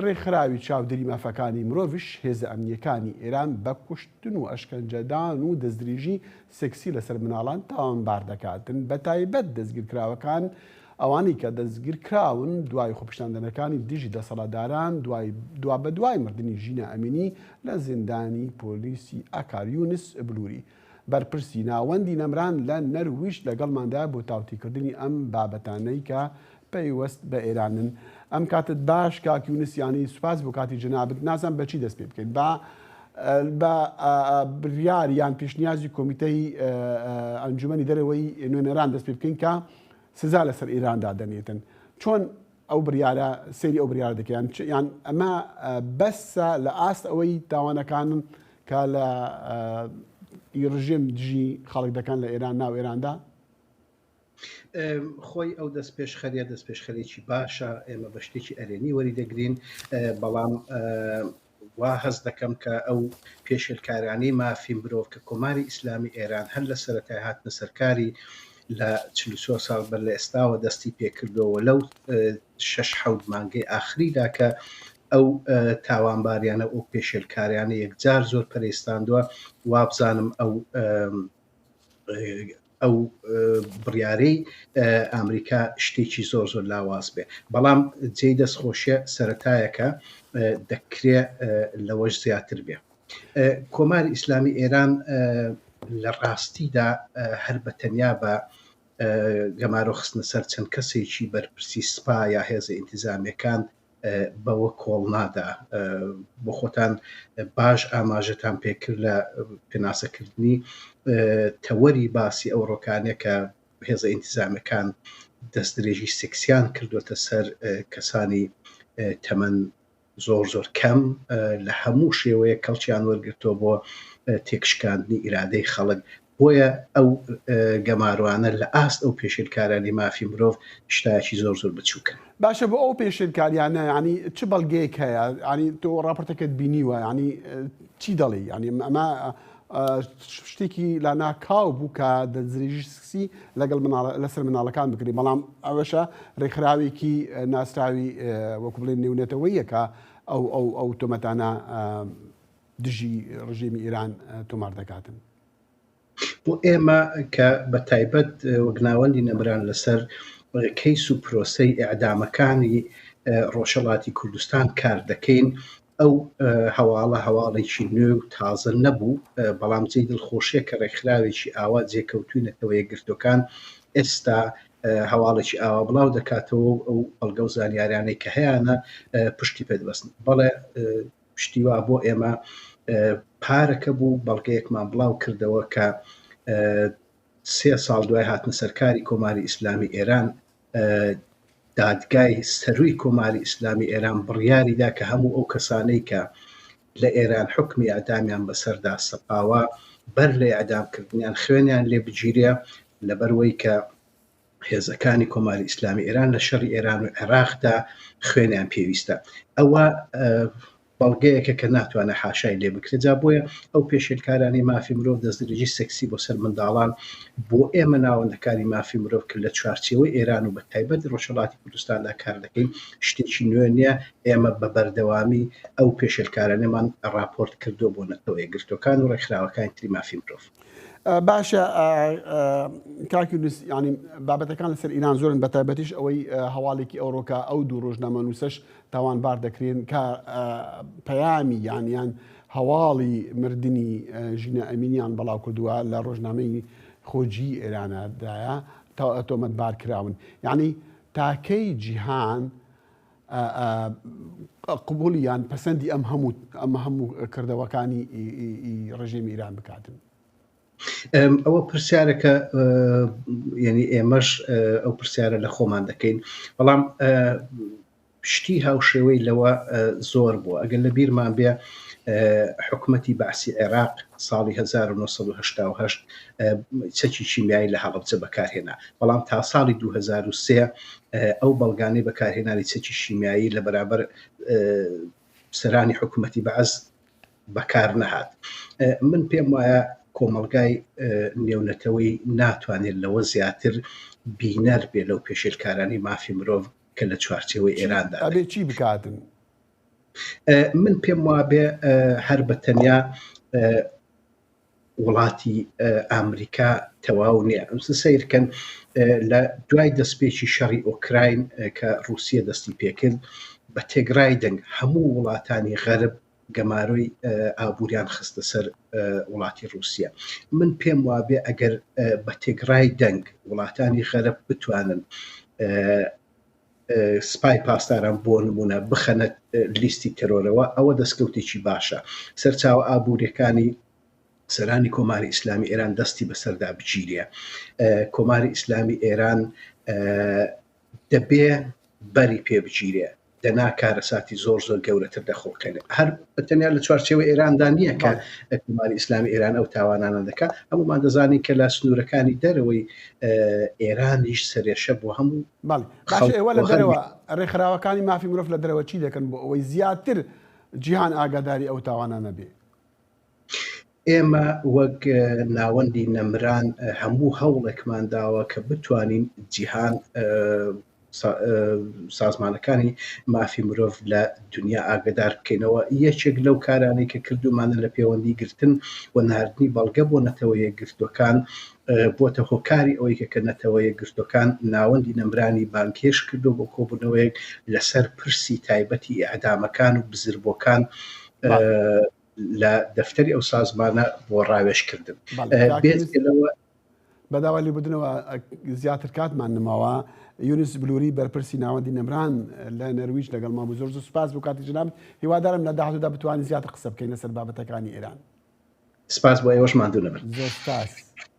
ڕێکخراوی چاودێری مافەکانی مرۆڤش هێزە ئەمنیەکانی ئێران بە کوشتن و ئەشکەنجەدان و دەستدرێژی سێکسی لەسەر مناڵان تاوانبار دەکاتن، بە تایبەت دەستگیرکراوەکان ئەوانی کە دەستگیرکراون دوای خۆپیشاندنەکانی دژی دەسەڵاتداران بە دوای مردنی ژینە ئەمینی لە زیندانی پۆلیسی ئاکاریونس بلووری. بەرپرسی ناوەندی نەمران لە نەرویش لەگەڵماندا بۆ تاوتیکردنی ئەم بابەتانەی کە پەیوەست بە ئێرانن. ئەم کاتت باش کاکی یونسیانی سوپاس بۆ کاتی جنابت. نازان بەچی دەست پێ بکەین بە بڕیار یان پێشنیازی کۆمیتەی ئەنجومەنی دەرەوەی نوێنەران دەست پێ بکەین کە سزا لەسەر ئێراندا دەنێتن. چۆن ئەو بڕیارە سەیری ئەو بڕیار دەکەیان یان ئەمە بەسە لە ئاست ئەوەی تاوانەکانن کە لە ڕژێم دژی خەڵک دەکەن لە ئێران ناو ئێراندا؟ خۆی ئەو دەست پێشخەریە دەست پێشخەرێکی باشە، ئێمە بە شتێکی ئەرێنی وەریدەگرین، بەڵام وا هەست دەکەم کە ئەو پێشێلکارانەی مافی مرۆڤ کە کۆماری ئیسلامی ئێران هەر لە سەرەتای هاتنە سەرکاری لە 44 ساڵ بەر لە ئێستاوە دەستی پێکردەوە لەو 6-7 مانگەی ئاخریدا کە ئەو تاوانباریانە ئەو پێشێلکاریانە یەکجار زۆر پەرێستاندووە. وابزانم ئەو بڕیارەی ئەمریکا شتێکی زۆر زۆر لاواز بێ، بەڵام جێی دەستخۆشیە سەرەتایەکە دەکرێت لەوەش زیاتر بێ. کۆماری ئیسلامی ئێران لە ڕاستیدا هەر بە تەنیا بە گەمارۆ خستنە سەر چەند کەسێکی بەرپرسی سپا یا هێزە ئینتیزامیەکان بەوە کۆڵ نادا. بۆ خۆتان باش ئاماژەتان پێکرد لە پێناسەکردنی تەوەری باسی ئەو ڕۆکانێک کە هێزە ئینتیزامیەکان دەستدرێژی سێکسیان کردوتە سەر کەسانی تەمەن زۆر زۆر کەم لە هەموو شێوەیە کەڵکیان وەرگرتۆ بۆ تێکشکاندنی ئیرادەی خەڵک. بۆیە ئەو گەماروانە لە ئاست ئەو پێشێلکارانی مافی مرۆڤ شتایەکی زۆر زۆر بچووکە. باشە بۆ ئەو پێشێلکاریانە ینی چ بەڵگەیەک هەیە؟ ینی تۆ ڕاپۆرتەکەت بینیوە، ینی چی دەڵێ؟ ینی ئەمە شتێکی لا ناکاو بوو کە دەستدرێژی سێکسی لەگەڵ لەسەر مناڵەکان بکرێت، بەڵام ئەوەشە ڕێکخراوێکی ناسراوی وەکو بڵێن نێونێتەوەیە کە ئەو تۆمەتانە دژی ڕژێمی ئێران تۆمار دەکاتن. بۆ ئێمە کە بە تایبەت وەگناوەندی نەمران لەسەر کەیس و پرۆسەی ئیعدامەکانی ڕۆژهەڵاتی کوردستان کار دەکەین، ئەو هەواڵێکی نوێ و تازە نەبوو، بەڵام جێی دڵخۆشیە کە ڕێکخراوێکی ئاوا جێکەوتوینەتەوە یەکگرتوەکان ئێستا هەواڵێکی ئاوا بڵاو دەکاتەوە ئەو بەڵگە و زانیاریانەی کە هەیەە پشتی پێدەبەستن. بەڵێ پشتیوا بۆ ئێمە پارەکە بوو بەڵگەیەکمان بڵاو کردەوە کە 3 ساڵ دوای هاتنە سەرکاری کۆماری ئیسلامی ئێران دادگای سەرووی کۆماری ئیسلامی ئێران بڕیاریدا کە هەموو ئەو کەسانەی کە لە ئێران حکمی ئەعدامیان بەسەردا سەپاوە بەر لە ئەعدامکردنیان خوێنیان لێ بگیرێ، لەبەرەوەی کە هێزەکانی کۆماری ئیسلامی ئێران لە شەڕی ئێران و عێراقدا خوێنیان پێویستە. ئەوە بەڵگەیەکە کە ناتوانە حاشای لێ بکرێت. جا بۆیە ئەو پێشێلکارانی مافی مرۆڤ دەستدرێژی سێکسی بۆ سەر منداڵان بۆ ئێمە ناوەندەکاری مافی مرۆڤ کرد لە چوارچێوەی ئێران و بە تایبەت ڕۆژهەڵاتی کوردستاندا کار دەکەین، شتێکی نوێ نییە. ئێمە بە بەردەوامی ئەو پێشێلکارانەمان راپۆرت کردو بۆ نەتەوە یەکگرتوەکان و ڕێکخراوەکانی تری مافی مرۆڤ. باشە کاکی یونس، ینی بابەتەکان لەسەر ئیران زۆرن، بە تایبەتیش ئەوەی هەواڵێکی ئەوڕۆکە ئەو دوو ڕۆژنامە نووسەش تاوانبار دەکرێن کە پەیامی یانیان هەواڵی مردنی ژینە ئەمینیان بەڵاو کردووە لە ڕۆژنامەی خۆجی ئێرانەدایە تۆمەتبار کراون. یعنی تاکەی جیهان قبولیان پەسەندی ئەم هەموو کردەوەکانی ڕژێمی ئیران بکاتن؟ ئەوە پرسیارەکە، یعنی ئێمەش ئەو پرسیارە لە خۆمان دەکەین، بەڵام شتی هاوشێوەی لەوە زۆر بووە. ئەگەر لە بیرمان بێ حکومەتی بەعسی عێراق ساڵی 1970 چەکی چیمیایی لە هەڵەبجە بەکارهێنا، بەڵام تا ساڵی 2003 ئەو بەڵگانەی بەکارهێنانی چەکی شیمیایی لە بەرابەر سەرانی حکومەتی بەعز بەکار نەهات. من پێم وایە کۆمەڵگای نێونەتەوەی ناتوانێت لەوە زیاتر بینەر بێ لەو پێشێلکارانی مافی مرۆڤ کە لە چوارچێوەی ئێراندا ئەبێ چی بکاتن؟ من پێم وابێ هەر بە تەنیا وڵاتی ئامریکا تەواو نییە. ئەم سیرکەن لە دوای دەستپێکی شەڕی ئۆکراین کە رووسیا دەستی پێکرد بە تێگرای دەنگ هەموو وڵاتانی غەرب گەماروی ئابووریان خستە سەر وڵاتی رووسیا. من پێم وابێ ئەگەر بە تێگرای دەنگ وڵاتانی غەرب بتوانن سپای پاسداران بۆ نمونە بخەنە لیستی تەرۆرەوە، ئەوە دەستکەوتێکی باشە. سەرچاوە ئابوووریەکانی سەرانی کۆماری ئیسلامی ئێران دەستی بەسەردا بگیرێ. کۆماری ئیسلامی ئێران دەبێ بەری پێ بگیرێ، دەنا کارەساتی زۆر گەورەتر دەخۆکەنێ. هەر بەتەنیا لە چوارچێوە ئێراندا نییە کە کۆماری ئیسلامی ئێران ئەو تاوانانە دەکات. هەمومان دەزانین کە لە سنوورەکانی دەرەوەی ئێرانیش سەرێشە بۆ هەموو. باش ئێوە لە دەرەوە ڕێکخراوەکانی مافی مرۆڤ لە دەرەوە چی دەکەن بۆ ئەوەی زیاتر جیهان ئاگاداری ئەو تاوانانە بێ؟ ئێمە وەک ناوەندی نەمران هەموو هەوڵێکمان داوە کە بتوانین جیهان سازمانەکانی مافی مرۆڤ لە دنیا ئاگدار بکەینەوە. یەکێک لەو کارانی کە کردومانە لە پەیوەندی گرتن و ناردنی بەڵگە بۆ نەتەوەیە گرتوەکان بۆتە هۆکاری ئەوەی کە نەتەوەیە گرتوەکان ناوەندی نەمرانی بانکێش کردو بۆ کۆبوونەوەیەک لەسەر پرسی تایبەتی ئەعدامەکان و بزربۆکان لە دەفتەری ئەو سازمانە بۆ ڕاوێژکردن. بەداوا لێبوردنەوە زیاتر کاتمان نماوە. یونس بلووری بەرپرسی ناوەندی نەمران لە نەرویج لەگەڵ مام زۆر سوپاس بۆ کاتی جناب. هیوادارم لە داهاتوودا بتوانین زیاتر قسە بکەین لەسەر بابەتەکانی ئێران. سپاس بۆ ئێوەش ماندوو نەبن. زۆر سپاس.